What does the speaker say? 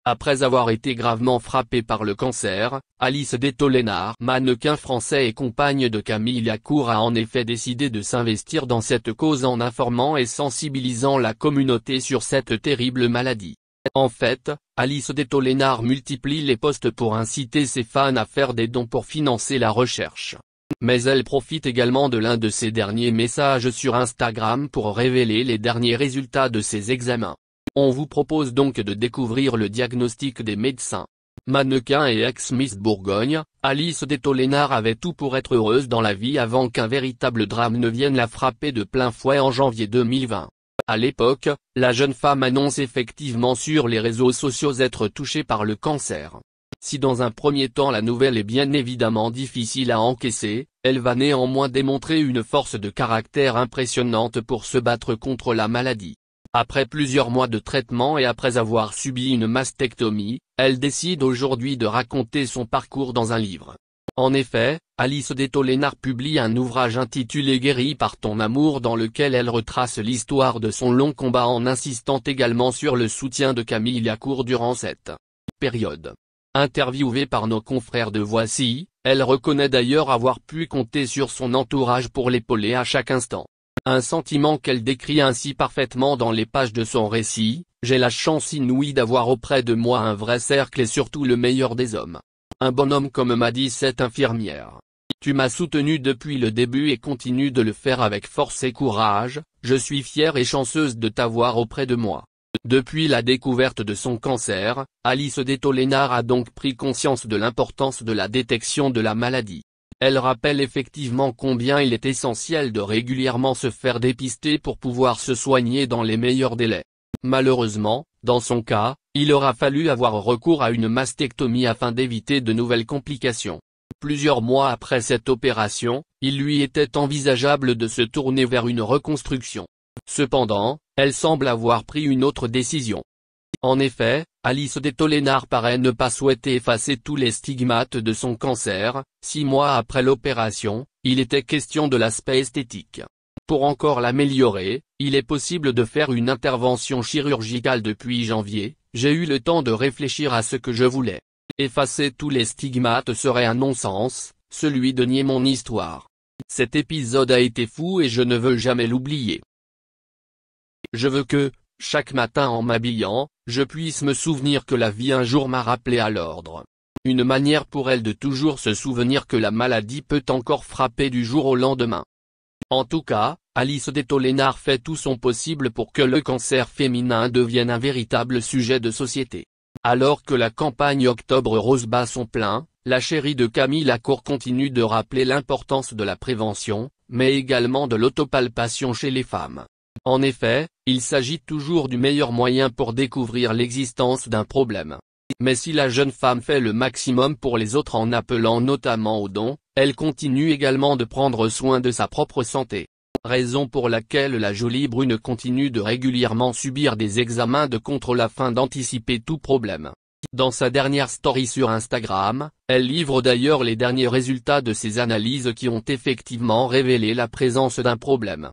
Après avoir été gravement frappée par le cancer, Alice Detollenaar, mannequin français et compagne de Camille Lacour, a en effet décidé de s'investir dans cette cause en informant et sensibilisant la communauté sur cette terrible maladie. En fait, Alice Detollenaar multiplie les posts pour inciter ses fans à faire des dons pour financer la recherche. Mais elle profite également de l'un de ses derniers messages sur Instagram pour révéler les derniers résultats de ses examens. On vous propose donc de découvrir le diagnostic des médecins. Mannequin et ex-Miss Bourgogne, Alice Detollenaar avait tout pour être heureuse dans la vie avant qu'un véritable drame ne vienne la frapper de plein fouet en janvier 2020. À l'époque, la jeune femme annonce effectivement sur les réseaux sociaux être touchée par le cancer. Si dans un premier temps la nouvelle est bien évidemment difficile à encaisser, elle va néanmoins démontrer une force de caractère impressionnante pour se battre contre la maladie. Après plusieurs mois de traitement et après avoir subi une mastectomie, elle décide aujourd'hui de raconter son parcours dans un livre. En effet, Alice Detollenaar publie un ouvrage intitulé « Guérie par ton amour » dans lequel elle retrace l'histoire de son long combat en insistant également sur le soutien de Camille Lacour durant cette période. Interviewée par nos confrères de Voici, elle reconnaît d'ailleurs avoir pu compter sur son entourage pour l'épauler à chaque instant. Un sentiment qu'elle décrit ainsi parfaitement dans les pages de son récit: « J'ai la chance inouïe d'avoir auprès de moi un vrai cercle et surtout le meilleur des hommes. Un bonhomme comme m'a dit cette infirmière. Tu m'as soutenu depuis le début et continue de le faire avec force et courage, je suis fière et chanceuse de t'avoir auprès de moi. » Depuis la découverte de son cancer, Alice Detollenaar a donc pris conscience de l'importance de la détection de la maladie. Elle rappelle effectivement combien il est essentiel de régulièrement se faire dépister pour pouvoir se soigner dans les meilleurs délais. Malheureusement, dans son cas, il aura fallu avoir recours à une mastectomie afin d'éviter de nouvelles complications. Plusieurs mois après cette opération, il lui était envisageable de se tourner vers une reconstruction. Cependant, elle semble avoir pris une autre décision. En effet, Alice Detollenaar paraît ne pas souhaiter effacer tous les stigmates de son cancer. 6 mois après l'opération, il était question de l'aspect esthétique. Pour encore l'améliorer, il est possible de faire une intervention chirurgicale depuis janvier. J'ai eu le temps de réfléchir à ce que je voulais. Effacer tous les stigmates serait un non-sens, celui de nier mon histoire. Cet épisode a été fou et je ne veux jamais l'oublier. Je veux que, chaque matin en m'habillant, je puisse me souvenir que la vie un jour m'a rappelé à l'ordre. Une manière pour elle de toujours se souvenir que la maladie peut encore frapper du jour au lendemain. En tout cas, Alice Detollenaar fait tout son possible pour que le cancer féminin devienne un véritable sujet de société. Alors que la campagne Octobre Rose bat son plein, la chérie de Camille Lacour continue de rappeler l'importance de la prévention, mais également de l'autopalpation chez les femmes. En effet, il s'agit toujours du meilleur moyen pour découvrir l'existence d'un problème. Mais si la jeune femme fait le maximum pour les autres en appelant notamment aux dons, elle continue également de prendre soin de sa propre santé. Raison pour laquelle la jolie brune continue de régulièrement subir des examens de contrôle afin d'anticiper tout problème. Dans sa dernière story sur Instagram, elle livre d'ailleurs les derniers résultats de ses analyses qui ont effectivement révélé la présence d'un problème.